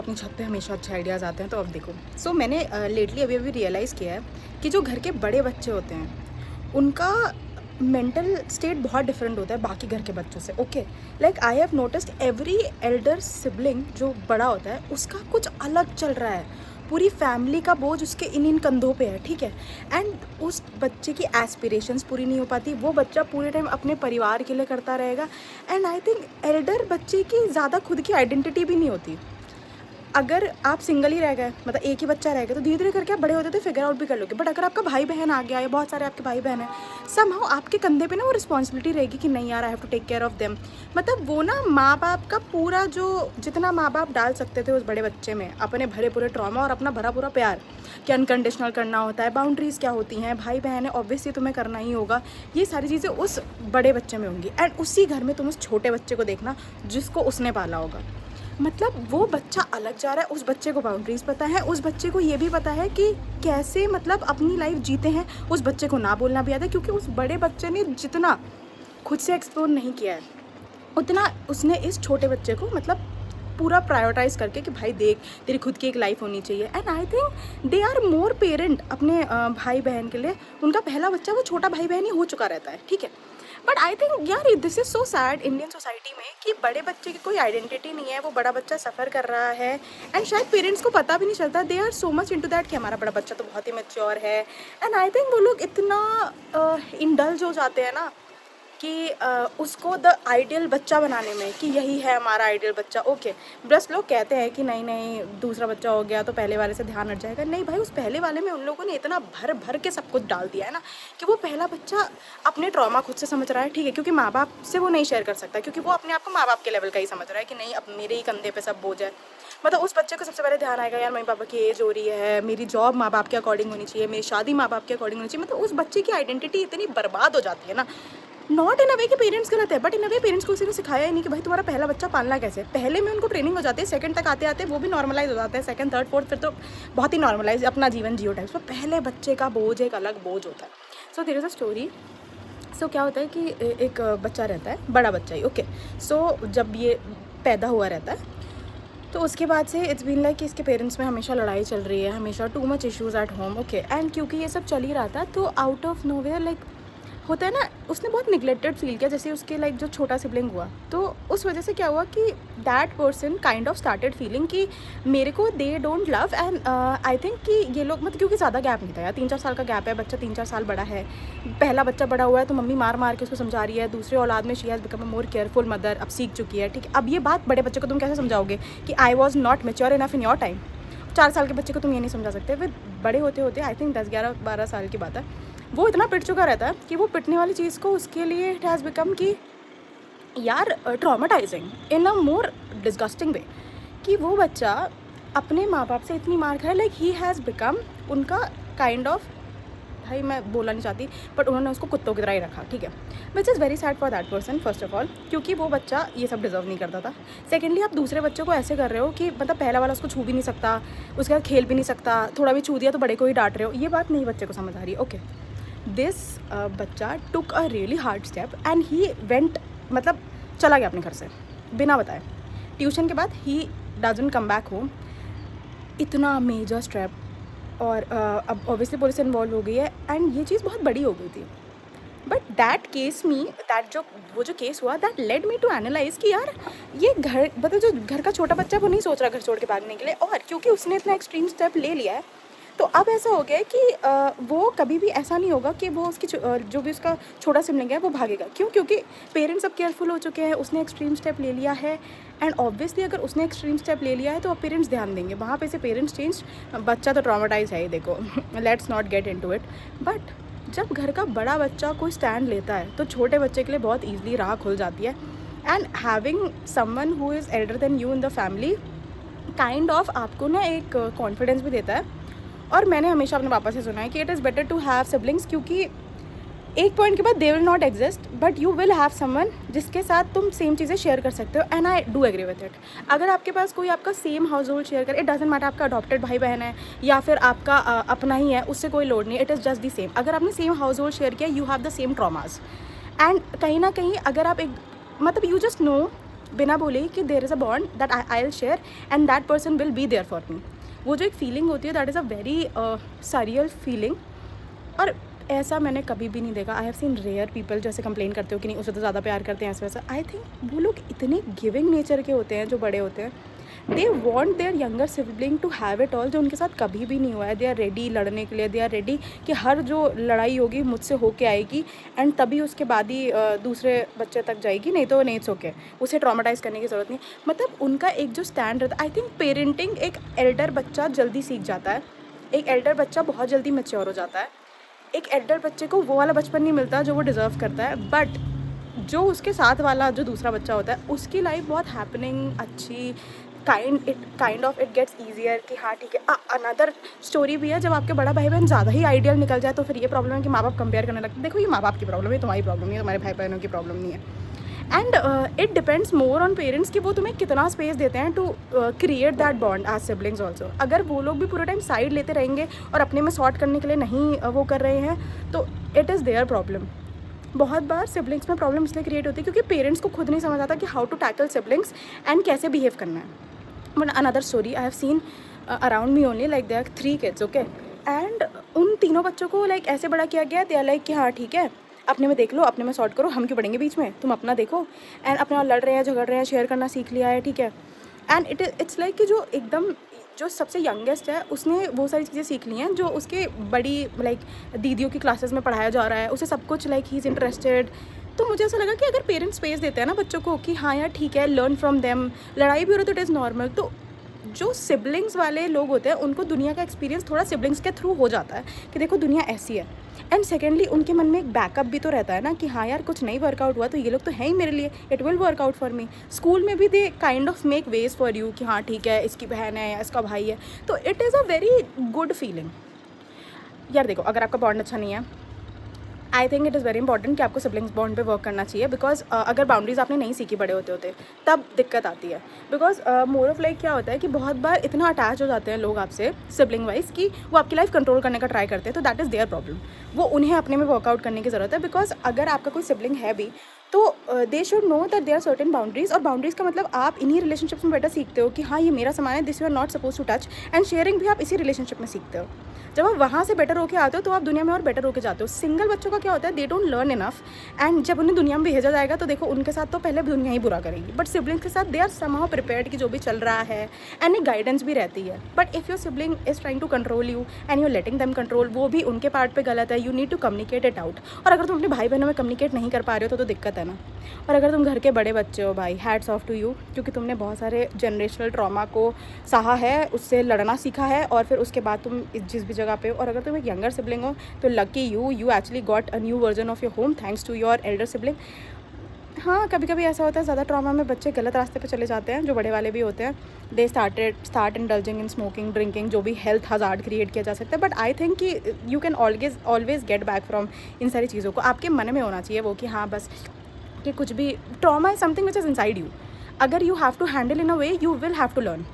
अपनी छत पे हमेशा अच्छे आइडियाज़ आते हैं। तो अब देखो, मैंने लेटली अभी अभी रियलाइज़ किया है कि जो घर के बड़े बच्चे होते हैं उनका मेंटल स्टेट बहुत डिफरेंट होता है बाकी घर के बच्चों से। Okay, like I have noticed every Elder sibling जो बड़ा होता है उसका कुछ अलग चल रहा है। पूरी फैमिली का बोझ उसके इन कंधों पे है, ठीक है। एंड उस बच्चे की एस्पिरेशंस पूरी नहीं हो पाती, वो बच्चा पूरे टाइम अपने परिवार के लिए करता रहेगा। एंड आई थिंक एल्डर बच्चे की ज़्यादा खुद की आइडेंटिटी भी नहीं होती। अगर आप सिंगल ही रह गए, मतलब एक ही बच्चा रह गया, तो धीरे धीरे करके आप बड़े होते तो फिगर आउट भी कर लोगे। बट अगर आपका भाई बहन आ गया या बहुत सारे आपके भाई बहन हैं, समहाउ आपके कंधे पे ना वो रिस्पॉन्सिबिलिटी रहेगी कि नहीं यार, I have to take care of them. मतलब वो ना माँ बाप का पूरा जो जितना माँ बाप डाल सकते थे उस बड़े बच्चे में, अपने भरे पूरे ट्रॉमा और अपना भरा पूरा प्यार कि अनकंडीशनल करना होता है, बाउंड्रीज़ क्या होती हैं, भाई बहन है ऑब्वियसली तुम्हें करना ही होगा, ये सारी चीज़ें उस बड़े बच्चे में होंगी। एंड उसी घर में तुम उस छोटे बच्चे को देखना जिसको उसने पाला होगा। मतलब वो बच्चा अलग जा रहा है, उस बच्चे को बाउंड्रीज़ पता है, उस बच्चे को ये भी पता है कि कैसे मतलब अपनी लाइफ जीते हैं। उस बच्चे को ना बोलना भी आता है, क्योंकि उस बड़े बच्चे ने जितना खुद से एक्सप्लोर नहीं किया है उतना उसने इस छोटे बच्चे को मतलब पूरा प्रायोरिटाइज़ करके कि भाई देख, तेरी खुद की एक लाइफ होनी चाहिए। And I think they are more parent अपने भाई बहन के लिए। उनका पहला बच्चा वो छोटा भाई बहन ही हो चुका रहता है, ठीक है। बट आई थिंक यार this is so sad Indian society में कि बड़े बच्चे की कोई आइडेंटिटी नहीं है, वो बड़ा बच्चा सफ़र कर रहा है। एंड शायद पेरेंट्स को पता भी नहीं चलता, they are so much into that कि हमारा बड़ा बच्चा तो बहुत ही मैच्योर है। एंड आई थिंक वो लोग इतना इंडल्ज हो जाते हैं ना कि उसको द आइडियल बच्चा बनाने में कि यही है हमारा आइडियल बच्चा। ओके, बस लोग कहते हैं कि नहीं नहीं दूसरा बच्चा हो गया तो पहले वाले से ध्यान हट जाएगा। नहीं भाई, उस पहले वाले में उन लोगों ने इतना भर भर के सब कुछ डाल दिया है ना कि वो पहला बच्चा अपने ट्रॉमा खुद से समझ रहा है, ठीक है, क्योंकि माँ बाप से वो नहीं शेयर कर सकता, क्योंकि वो अपने आप को माँ बाप के लेवल का ही समझ रहा है कि नहीं अब मेरे ही कंधे पे सब बोझ है। मतलब उस बच्चे को सबसे पहले ध्यान आएगा यार मम्मी पापा की एज हो रही है, मेरी जॉब माँ बाप के अकॉर्डिंग होनी चाहिए, मेरी शादी माँ बाप के अकॉर्डिंग होनी चाहिए। मतलब उस बच्चे की आइडेंटिटी इतनी बर्बाद हो जाती है ना। नॉट इन अ वे कि पेरेंट्स गलत है, but in a way parents को किसी ने सिखाया ही नहीं कि भाई तुम्हारा पहला बच्चा पालना कैसे। पहले में उनको ट्रेनिंग हो जाती है, सेकंड तक आते आते वो भी नॉर्मलाइज हो जाता है, सेकंड थर्ड फोर्थ फिर तो बहुत ही नॉर्मलाइज अपना जीवन जियो टाइप्स। पर पहले बच्चे का बोझ एक अलग बोझ होता है। So there is a story. So क्या होता है कि एक बच्चा रहता है, बड़ा बच्चा ही, ओके। सो जब ये पैदा हुआ रहता है तो उसके बाद से इट्स बीन लाइक कि इसके पेरेंट्स में हमेशा लड़ाई चल रही है, हमेशा too much issues at home, okay. And क्योंकि ये सब चल ही रहा था तो आउट ऑफ नोवेयर लाइक होता है ना, उसने बहुत निगलेक्टेड फील किया जैसे उसके लाइक जो छोटा सिबलिंग हुआ। तो उस वजह से क्या हुआ कि that person kind of started feeling कि मेरे को they don't love. And I think कि ये लोग मतलब क्योंकि ज़्यादा गैप नहीं था यार, 3-4 साल का गैप है, बच्चा 3-4 साल बड़ा है, पहला बच्चा बड़ा हुआ है तो मम्मी मार मार के उसको समझा रही है। दूसरे औलाद में she has become a more careful mother, अब सीख चुकी है, ठीक है। अब ये बात बड़े बच्चे को तुम कैसे समझाओगे कि I was not mature enough in your time. 4 साल के बच्चे को तुम ये नहीं समझा सकते। फिर बड़े होते होते आई थिंक 10-11-12 साल की बात है, वो इतना पिट चुका रहता है कि वो पिटने वाली चीज़ को उसके लिए इट हैज़ बिकम कि यार ट्रॉमाटाइजिंग इन अ मोर डिस्गस्टिंग वे कि वो बच्चा अपने माँ बाप से इतनी मार खाए, लाइक ही हैज़ बिकम उनका काइंड ऑफ, भाई मैं बोलना नहीं चाहती बट उन्होंने उसको कुत्तों की तरह ही रखा, ठीक है। Which is very sad for that person first of all, क्योंकि वो बच्चा ये सब डिजर्व नहीं करता था। सेकेंडली आप दूसरे बच्चे को ऐसे कर रहे हो कि मतलब पहला वाला उसको छू भी नहीं सकता, उसके साथ खेल भी नहीं सकता, थोड़ा भी छू दिया तो बड़े को ही डांट रहे हो। ये बात नहीं बच्चे को समझ आ रही है, ओके। दिस बच्चा took a really hard step and he went, मतलब चला गया अपने घर से बिना बताए। ट्यूशन के बाद he doesn't come back home. इतना मेजर स्टेप, और अब ऑब्वियसली पुलिस इन्वॉल्व हो गई है एंड ये चीज़ बहुत बड़ी हो गई थी। But that case me that जो वो जो केस हुआ that led me to analyse कि यार ये घर मतलब जो घर का छोटा बच्चा है वो नहीं सोच रहा घर छोड़ के भागने के लिए, और क्योंकि उसने इतना एक्सट्रीम स्टेप ले लिया है तो अब ऐसा हो गया है कि वो कभी भी ऐसा नहीं होगा कि वो उसकी जो भी उसका छोटा सिबलिंग है वो भागेगा। क्यों? क्योंकि पेरेंट्स अब केयरफुल हो चुके हैं, उसने एक्सट्रीम स्टेप ले लिया है। एंड ऑब्वियसली अगर उसने एक्सट्रीम स्टेप ले लिया है तो अब पेरेंट्स ध्यान देंगे, वहाँ पे से पेरेंट्स चेंज, बच्चा तो ट्रॉमाटाइज है ही, देखो let's not get into it. But जब घर का बड़ा बच्चा कोई स्टैंड लेता है तो छोटे बच्चे के लिए बहुत ईजिली राह खुल जाती है। And having someone who is elder than you in the family kind of आपको ना एक कॉन्फिडेंस भी देता है। और मैंने हमेशा अपने पापा से सुना है कि it is better to have siblings, क्योंकि एक पॉइंट के बाद they will not exist but you will have someone जिसके साथ तुम सेम चीज़ें शेयर कर सकते हो। And I do agree with it. अगर आपके पास कोई आपका सेम हाउस होल्ड शेयर करे, इट डजेंट मैटर आपका अडॉप्टेड भाई बहन है या फिर आपका अपना ही है, उससे कोई लोड नहीं, it is just the same. अगर आपने सेम हाउस होल्ड शेयर किया, you have the same traumas. And कहीं ना कहीं अगर आप एक मतलब यू जस्ट नो बिना बोले ही कि there is a bond that I will share and that person will be there for me. वो जो एक फीलिंग होती है that is a very surreal feeling. और ऐसा मैंने कभी भी नहीं देखा। I have seen rare people जैसे कंप्लेन करते हो कि नहीं उससे तो ज़्यादा प्यार करते हैं ऐसा वैसा। आई थिंक वो लोग इतने गिविंग नेचर के होते हैं जो बड़े होते हैं। They want their younger sibling to have it all, जो उनके साथ कभी भी नहीं हुआ है। दे आर रेडी लड़ने के लिए, दे आर रेडी कि हर जो लड़ाई होगी मुझसे होके आएगी एंड तभी उसके बाद ही दूसरे बच्चे तक जाएगी, नहीं तो नहीं इट्स ओके, उसे ट्रॉमेटाइज़ करने की ज़रूरत नहीं। मतलब उनका एक जो स्टैंड रहता है, आई थिंक पेरेंटिंग एक एल्डर बच्चा जल्दी सीख जाता है, एक एल्डर बच्चा बहुत जल्दी मैच्योर हो जाता है। एक एल्डर बच्चे को वो वाला बचपन नहीं मिलता जो वो डिज़र्व करता है, बट जो उसके साथ वाला जो दूसरा बच्चा होता है उसकी लाइफ बहुत हैपनिंग, अच्छी, kind of it gets easier कि हाँ ठीक है। अनदर स्टोरी भी है, जब आपके बड़ा भाई बहन ज़्यादा ही आइडियल निकल जाए तो फिर ये प्रॉब्लम है कि माँ बाप कंपेयर करने लगते हैं। देखो ये माँ बाप की प्रॉब्लम है, तुम्हारी प्रॉब्लम नहीं है, तुम्हारे भाई बहनों की प्रॉब्लम नहीं है। And it depends more on parents कि वो तुम्हें कितना स्पेस देते हैं to create that bond as siblings also. अगर वो लोग भी पूरे टाइम साइड लेते रहेंगे और अपने में सॉर्ट करने के लिए नहीं वो कर रहे हैं तो इट इज़ देयर प्रॉब्लम। बहुत बार सिबलिंग्स में प्रॉब्लम इसलिए क्रिएट होती है क्योंकि पेरेंट्स को खुद नहीं समझ आता कि how to tackle siblings and कैसे बिहेव करना है। But another story I have seen around me only, like they are 3 kids, okay, and उन तीनों बच्चों को लाइक ऐसे बड़ा किया गया, दे आर लाइक कि हाँ ठीक है अपने में देख लो, अपने में सॉर्ट करो, हम क्यों पढ़ेंगे बीच में, तुम अपना देखो। एंड अपने और लड़ रहे हैं, झगड़ रहे हैं, शेयर करना सीख लिया है, ठीक है। एंड इट्स लाइक कि जो एकदम जो सबसे यंगेस्ट है उसने वो सारी चीज़ें सीख ली हैं जो उसके बड़ी लाइक दीदियों की क्लासेस में पढ़ाया जा रहा है, उसे सब कुछ लाइक ही इज़ इंटरेस्टेड। तो मुझे ऐसा लगा कि अगर पेरेंट्स स्पेस देते हैं ना बच्चों को कि हाँ यार ठीक है, लर्न फ्रॉम देम, लड़ाई भी हो रही तो इट इज़ नॉर्मल। तो जो सिबलिंग्स वाले लोग होते हैं उनको दुनिया का एक्सपीरियंस थोड़ा सिबलिंग्स के थ्रू हो जाता है कि देखो दुनिया ऐसी है। एंड सेकेंडली उनके मन में एक बैकअप भी तो रहता है ना कि हाँ यार कुछ नहीं वर्कआउट हुआ तो ये लोग तो है ही मेरे लिए, it will work out for me. School में भी they kind of make ways for you कि हाँ ठीक है इसकी बहन है या इसका भाई है, तो it is a very good feeling. यार देखो अगर आपका बॉन्ड अच्छा नहीं है, I think it is very important कि आपको सिबलिंग्स बॉन्ड पे वर्क करना चाहिए। बिकॉज अगर बाउंड्रीज आपने नहीं सीखी बड़े होते होते तब दिक्कत आती है। बिकॉज मोर ऑफ लाइक क्या होता है कि बहुत बार इतना अटैच हो जाते हैं लोग आपसे सिबलिंग वाइज कि वो आपकी लाइफ कंट्रोल करने का ट्राई करते हैं, तो दैट इज़ देयर प्रॉब्लम। वो उन्हें अपने में वर्कआउट करने की ज़रूरत है। बिकॉज अगर आपका कोई सिबलिंग है भी तो they should know that there are certain boundaries. और बाउंड्रीज का मतलब आप इन्हीं रिलेशनशिप्स में बेटर सीखते हो कि हाँ ये मेरा सामान है, this you are not suppose to touch. And sharing भी आप इसी रिलेशनशिप में सीखते हो। जब आप वहाँ से बेटर होके आते हो तो आप दुनिया में और बेटर होके जाते हो। सिंगल बच्चों का क्या होता है, they don't learn enough, and जब उन्हें दुनिया में भेजा जाएगा तो देखो उनके साथ तो पहले दुनिया ही बुरा करेगी। बट सिबलिंग्स के साथ दे आर समहाउ प्रिपेयर्ड कि जो भी चल रहा है, एंड एक गाइडेंस भी रहती है। But if your sibling is trying to control you and you are letting them control, वो भी उनके पार्ट पे गलत है। You need to communicate it out. और अगर तुम अपने भाई बहनों में कम्युनिकेट नहीं कर पा रहे हो तो दिक्कत है ना। और अगर तुम घर के बड़े बच्चे हो भाई, हैट्स ऑफ टू यू, क्योंकि तुमने बहुत सारे जनरेशनल ट्रॉमा को सहा है, उससे लड़ना सीखा है, और फिर उसके बाद तुम जिस भी जगह पे हो। और अगर तुम एक यंगर सिबलिंग हो तो lucky you actually got a new version of your home thanks to your elder sibling. हाँ कभी कभी ऐसा होता है ज़्यादा ट्रॉमा में बच्चे गलत रास्ते पे चले जाते हैं, जो बड़े वाले भी होते हैं। They start indulging in smoking, drinking, जो भी हेल्थ हज़ार्ड क्रिएट किया जा सकता है। बट आई थिंक कि you can always get back from in सारी चीज़ों को। आपके मन में होना चाहिए वो कि हाँ बस कि कुछ भी trauma is something which is inside you. अगर you have to handle in a way, you will have to learn.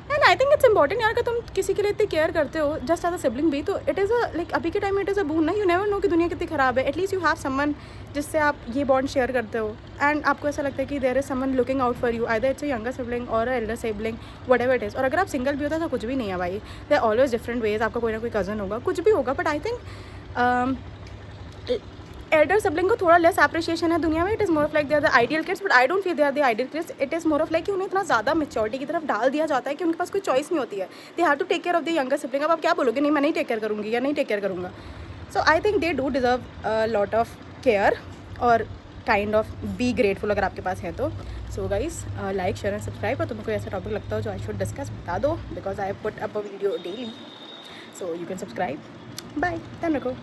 And I think it's important यार, अगर तुम किसी के लिए इतनी केयर करते हो जस्ट एज अ सिबलिंग भी, तो इट इज़ अ लाइक अभी के टाइम में इट इज़ अ बून ना। यू नेवर नो कि दुनिया कितनी ख़राब है। एटलीस्ट यू हैव समवन जिससे आप ये बॉन्ड शेयर करते हो एंड आपको ऐसा लगता है कि there is someone looking out for you, either it's a younger sibling or a elder sibling, whatever it is. और अगर आप सिंगल भी होता तो कुछ भी नहीं है भाई, there are always different ways. आपका कोई ना कोई कज़न होगा, कुछ भी होगा। But I think elder sibling को थोड़ा लेस एप्रिशिएशन है दुनिया में। It is more of like they are the ideal kids, but I don't feel they are the ideal kids. It is more of like कि उन्हें इतना ज़्यादा maturity की तरफ डाल दिया जाता है कि उनके पास कोई चॉइस नहीं होती है। They have to take care of the younger sibling. अब आप क्या बोलोगे, नहीं मैं नहीं टेक केयर करूँगी या नहीं टेक केयर करूँगा। So I think they do deserve lot of care और काइंड ऑफ बी ग्रेटफुल अगर आपके पास है तो। So guys like share and subscribe. और तुम्हें कोई ऐसा टॉपिक लगता हो जो आई शुड डिस्कस, बता दो, because I put up a video daily, so you can subscribe. Bye, ध्यान रखो।